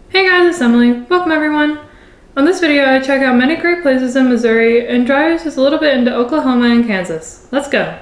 Hey guys, it's Emily. Welcome everyone. On this video, I check out many great places in Missouri and drive us just a little bit into Oklahoma and Kansas. Let's go.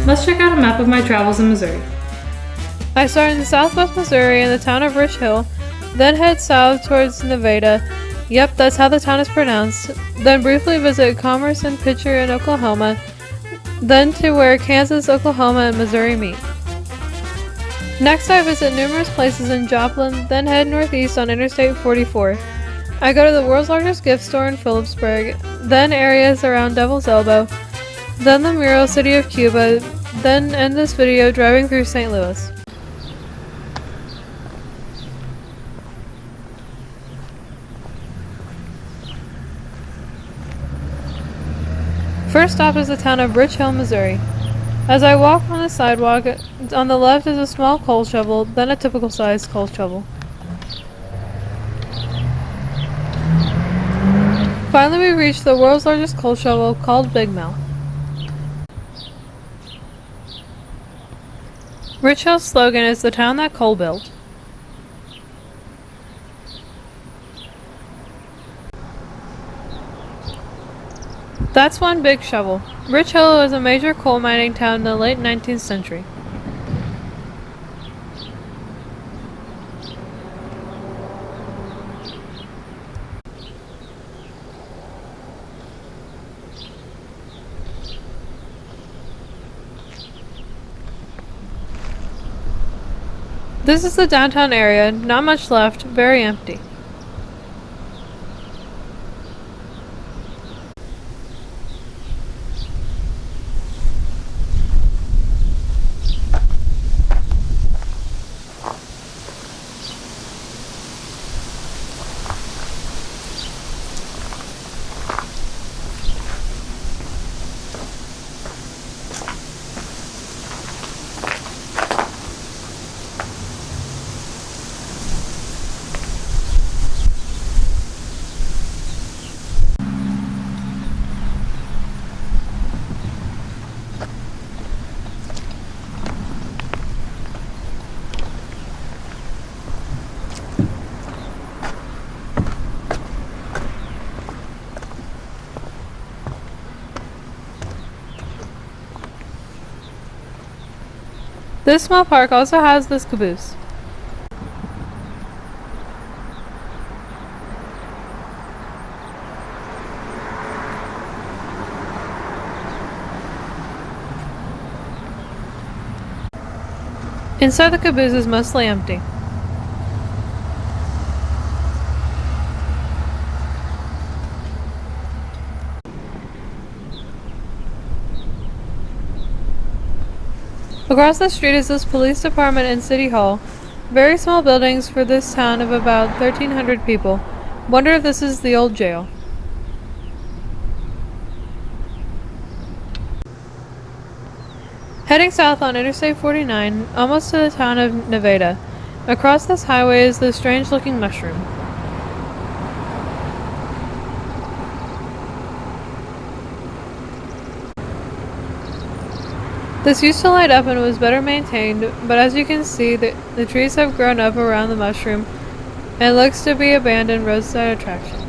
Let's check out a map of my travels in Missouri. I start in southwest Missouri in the town of Rich Hill, then head south towards Nevada. Yep, that's how the town is pronounced. Then briefly visit Commerce and Picher in Oklahoma, then to where Kansas, Oklahoma, and Missouri meet. Next I visit numerous places in Joplin, then head northeast on Interstate 44. I go to the world's largest gift store in Phillipsburg, then areas around Devil's Elbow, then the mural city of Cuba, then end this video driving through St. Louis. First stop is the town of Rich Hill, Missouri. As I walk on the sidewalk, on the left is a small coal shovel, then a typical sized coal shovel. Finally we reach the world's largest coal shovel called Big Mill. Rich Hill's slogan is the town that coal built. That's one big shovel. Rich Hill was a major coal mining town in the late 19th century. This is the downtown area, not much left, very empty. This small park also has this caboose. Inside the caboose is mostly empty. Across the street is this police department and city hall. Very small buildings for this town of about 1,300 people. Wonder if this is the old jail. Heading south on Interstate 49, almost to the town of Nevada. Across this highway is this strange looking mushroom. This used to light up and was better maintained, but as you can see, the trees have grown up around the mushroom and looks to be abandoned roadside attraction.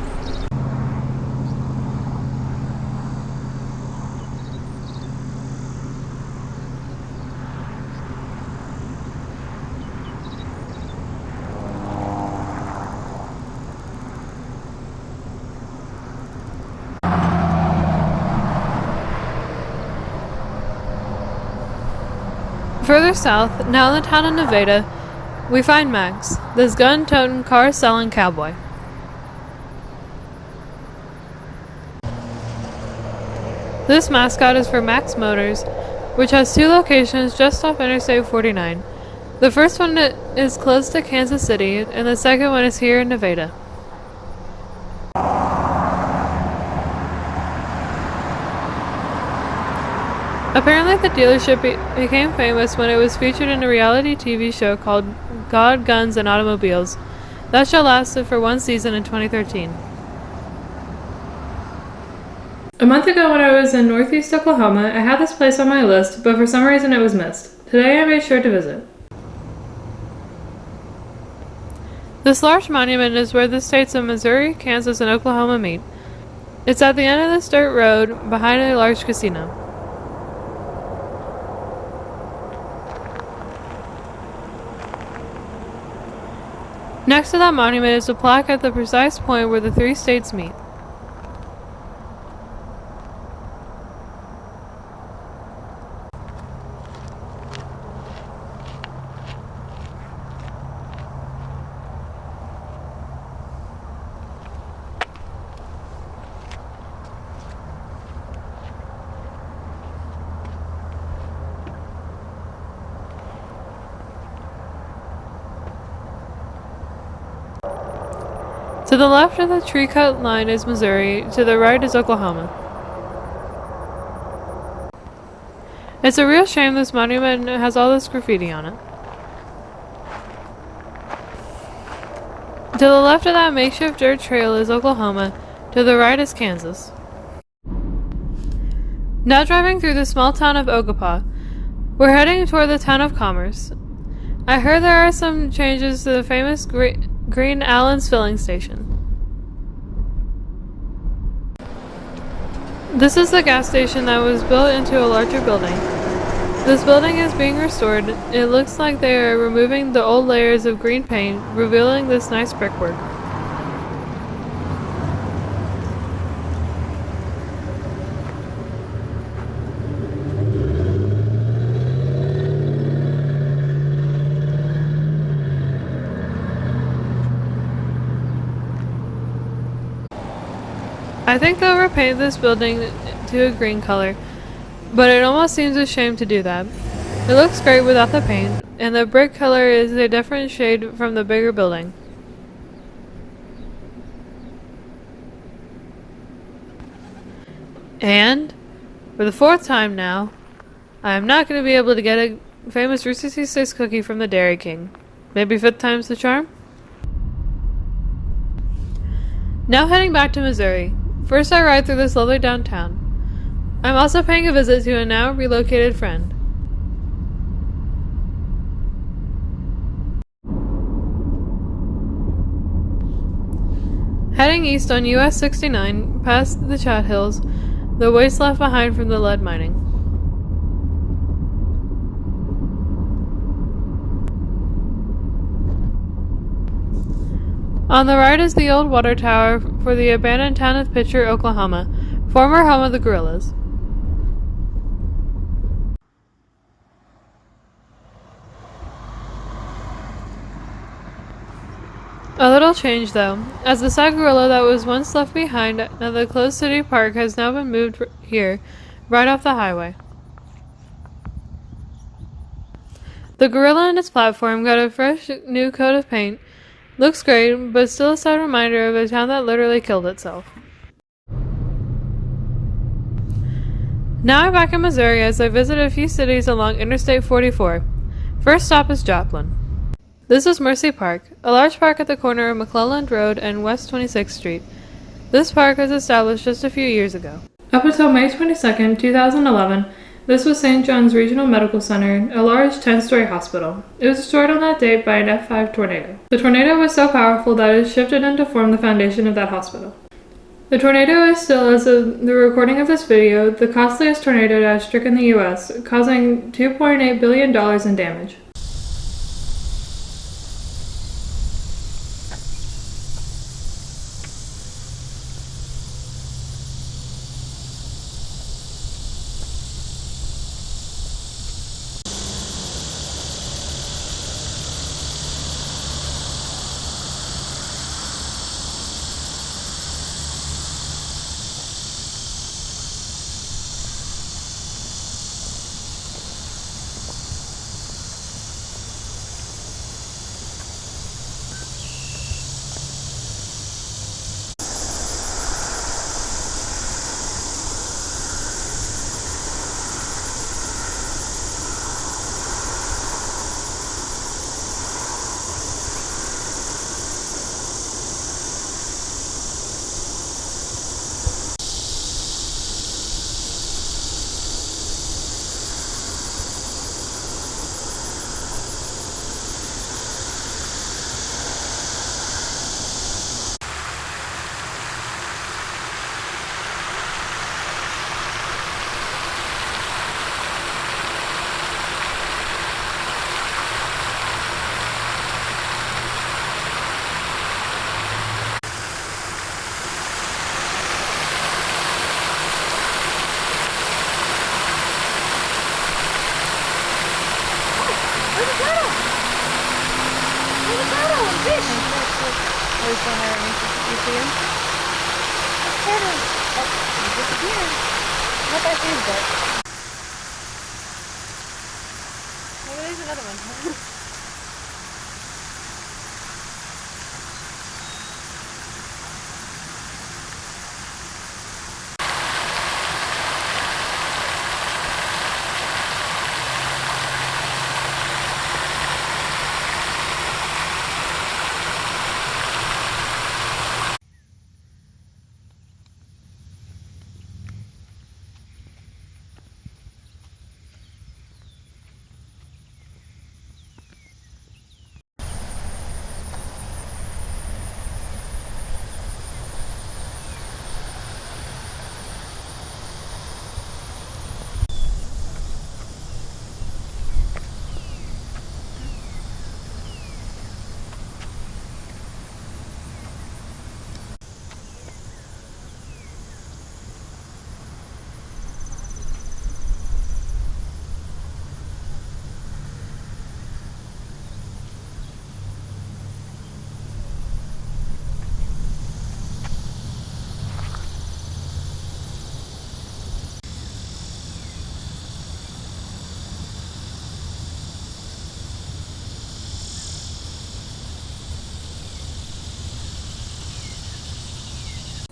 Further south, now in the town of Nevada, we find Max, this gun-toting, car-selling cowboy. This mascot is for Max Motors, which has two locations just off Interstate 49. The first one is close to Kansas City, and the second one is here in Nevada. Apparently the dealership became famous when it was featured in a reality TV show called God, Guns, and Automobiles. That show lasted for one season in 2013. A month ago when I was in Northeast Oklahoma, I had this place on my list, but for some reason it was missed. Today I made sure to visit. This large monument is where the states of Missouri, Kansas, and Oklahoma meet. It's at the end of this dirt road behind a large casino. Next to that monument is a plaque at the precise point where the three states meet. To the left of the tree-cut line is Missouri, to the right is Oklahoma. It's a real shame this monument has all this graffiti on it. To the left of that makeshift dirt trail is Oklahoma, to the right is Kansas. Now driving through the small town of Oglala, we're heading toward the town of Commerce. I heard there are some changes to the famous Green Allen's filling station. This is the gas station that was built into a larger building. This building is being restored. It looks like they are removing the old layers of green paint, revealing this nice brickwork. I think they'll repaint this building to a green color, but it almost seems a shame to do that. It looks great without the paint, and the brick color is a different shade from the bigger building. And, for the fourth time now, I am not going to be able to get a famous Reese's Pieces cookie from the Dairy King. Maybe fifth time's the charm? Now heading back to Missouri. First I ride through this lovely downtown. I'm also paying a visit to a now relocated friend. Heading east on US 69, past the Chat Hills, the waste left behind from the lead mining. On the right is the old water tower for the abandoned town of Picher, Oklahoma, former home of the guerrillas. A little change though, as the sad gorilla that was once left behind at the closed city park has now been moved here, right off the highway. The gorilla and its platform got a fresh new coat of paint. Looks great, but still a sad reminder of a town that literally killed itself. Now I'm back in Missouri as I visit a few cities along Interstate 44. First stop is Joplin. This is Mercy Park, a large park at the corner of McClelland Road and West 26th Street. This park was established just a few years ago. Up until May 22, 2011, this was St. John's Regional Medical Center, a large 10-story hospital. It was destroyed on that date by an F5 tornado. The tornado was so powerful that it shifted and to form the foundation of that hospital. The tornado is still, as of the recording of this video, the costliest tornado to have stricken the U.S., causing $2.8 billion in damage. least when I see him. There it is. Oh, he disappeared. Not by Facebook. Maybe there's another one.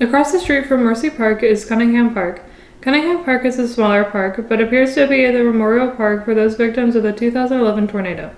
Across the street from Mercy Park is Cunningham Park. Cunningham Park is a smaller park, but appears to be the memorial park for those victims of the 2011 tornado.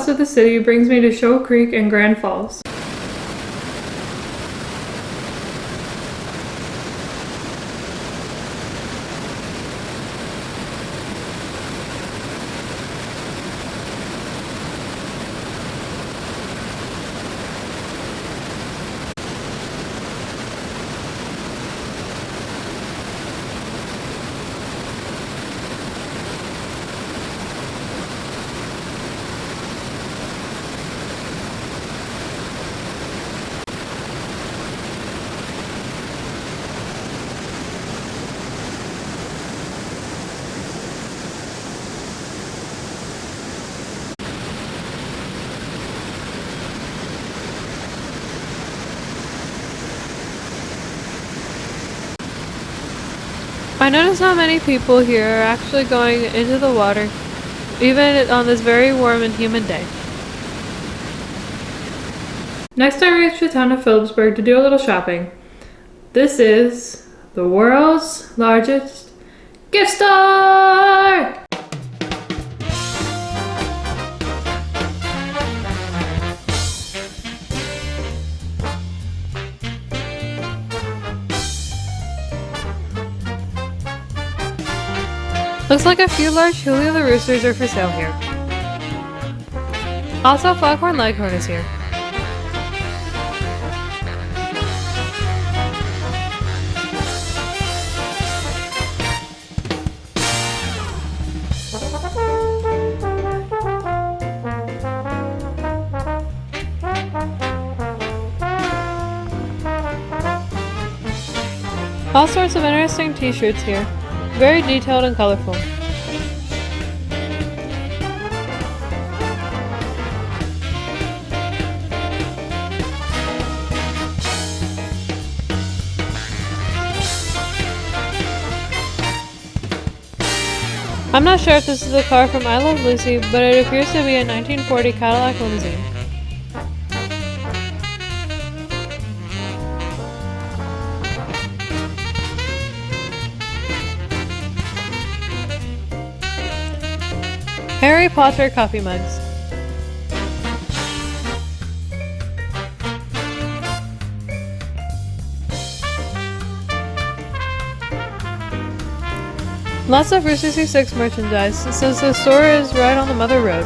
west of the city brings me to Shoal Creek and Grand Falls. I notice not many people here are actually going into the water, even on this very warm and humid day. Next I reached the town of Phillipsburg to do a little shopping. This is the world's largest gift store! Looks like a few large Julio the Roosters are for sale here. Also, Foghorn Leghorn is here. All sorts of interesting t-shirts here. Very detailed and colorful. I'm not sure if this is the car from I Love Lucy, but it appears to be a 1940 Cadillac limousine. Harry Potter coffee mugs. Lots of Rooster C6 merchandise since the store is right on the Mother Road.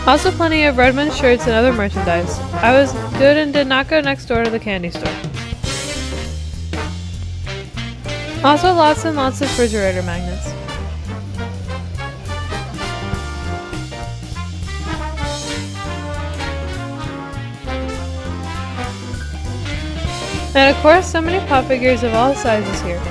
Also plenty of Redmond shirts and other merchandise. I was good and did not go next door to the candy store. Also lots and lots of refrigerator magnets. And of course, so many pop figures of all sizes here.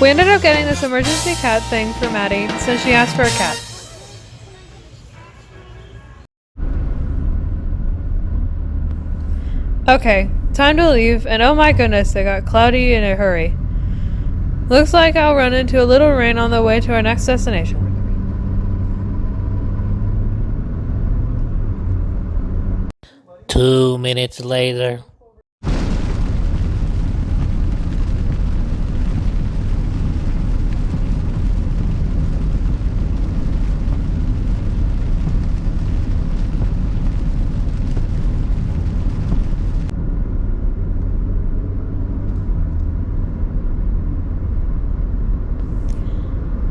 We ended up getting this emergency cat thing for Maddie since she asked for a cat. Okay, time to leave, and oh my goodness, it got cloudy in a hurry. Looks like I'll run into a little rain on the way to our next destination. Two minutes later.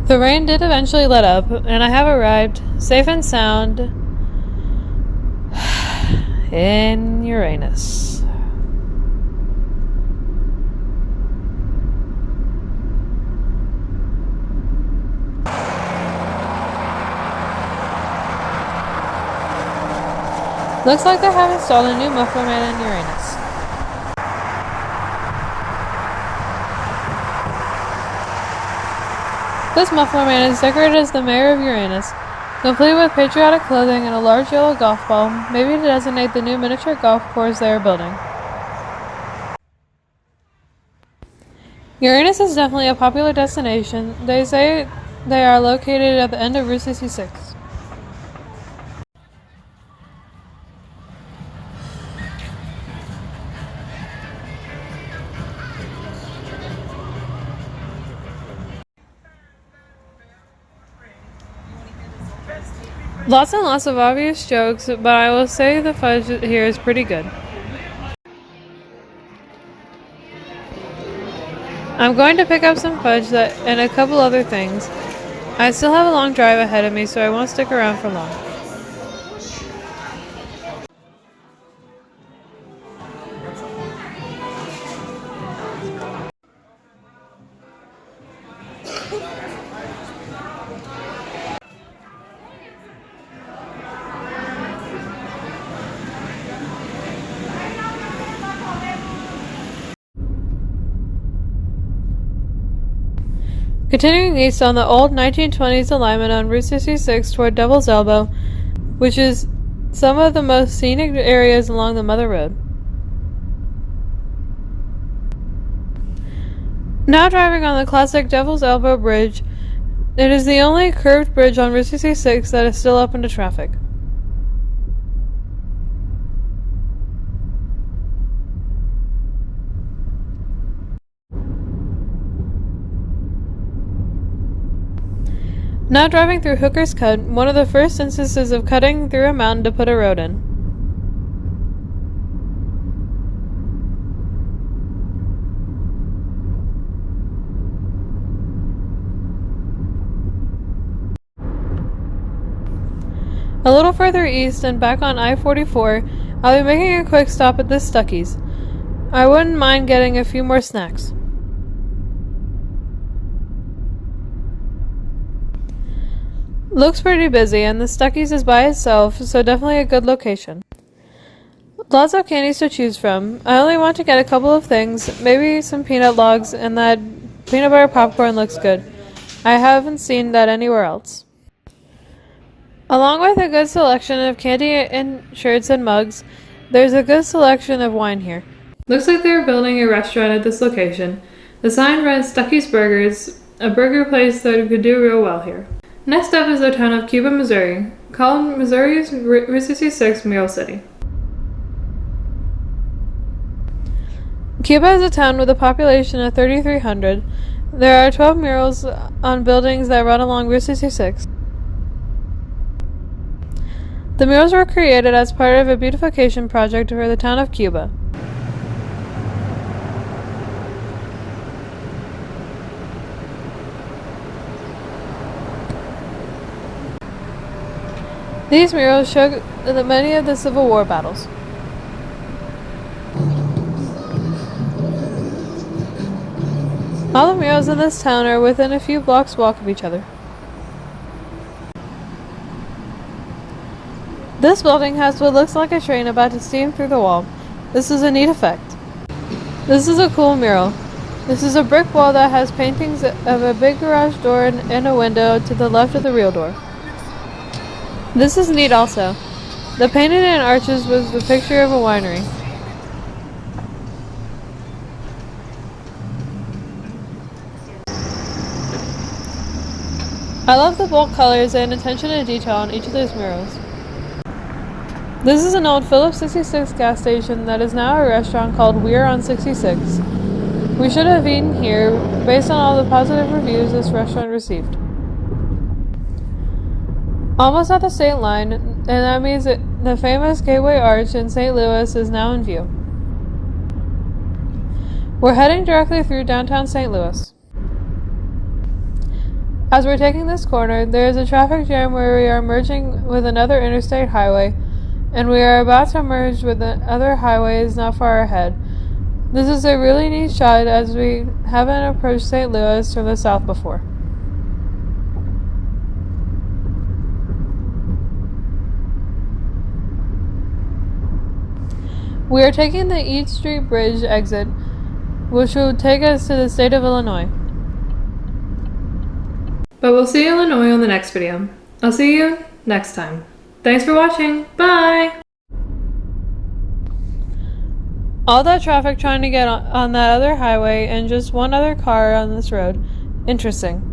The rain did eventually let up, and I have arrived, safe and sound, in Uranus. Looks like they have installed a new muffler man in Uranus. This muffler man is decorated as the mayor of Uranus, complete with patriotic clothing and a large yellow golf ball, maybe to designate the new miniature golf course they are building. Uranus is definitely a popular destination. They say they are located at the end of Route 66. Lots and lots of obvious jokes, but I will say the fudge here is pretty good. I'm going to pick up some fudge and a couple other things. I still have a long drive ahead of me, so I won't stick around for long. Continuing east on the old 1920s alignment on Route 66 toward Devil's Elbow, which is some of the most scenic areas along the Mother Road. Now driving on the classic Devil's Elbow Bridge, it is the only curved bridge on Route 66 that is still open to traffic. Now driving through Hooker's Cut, one of the first instances of cutting through a mountain to put a road in. A little further east and back on I-44, I'll be making a quick stop at this Stuckey's. I wouldn't mind getting a few more snacks. Looks pretty busy, and the Stuckey's is by itself, so definitely a good location. Lots of candies to choose from. I only want to get a couple of things, maybe some peanut logs, and that peanut butter popcorn looks good. I haven't seen that anywhere else. Along with a good selection of candy and shirts and mugs, there's a good selection of wine here. Looks like they're building a restaurant at this location. The sign runs Stuckey's Burgers, a burger place that could do real well here. Next up is the town of Cuba, Missouri, called Missouri's Route 66 Mural City. Cuba is a town with a population of 3,300. There are 12 murals on buildings that run along Route 66. The murals were created as part of a beautification project for the town of Cuba. These murals show many of the Civil War battles. All the murals in this town are within a few blocks' walk of each other. This building has what looks like a train about to steam through the wall. This is a neat effect. This is a cool mural. This is a brick wall that has paintings of a big garage door and a window to the left of the real door. This is neat also. The painted in arches was the picture of a winery. I love the bold colors and attention to detail on each of those murals. This is an old Phillips 66 gas station that is now a restaurant called We're on 66. We should have eaten here based on all the positive reviews this restaurant received. Almost at the state line, and that means the famous Gateway Arch in St. Louis is now in view. We're heading directly through downtown St. Louis. As we're taking this corner, there is a traffic jam where we are merging with another interstate highway, and we are about to merge with the other highways not far ahead. This is a really neat shot as we haven't approached St. Louis from the south before. We are taking the East Street Bridge exit, which will take us to the state of Illinois. But we'll see Illinois on the next video. I'll see you next time. Thanks for watching. Bye! All that traffic trying to get on that other highway and just one other car on this road. Interesting.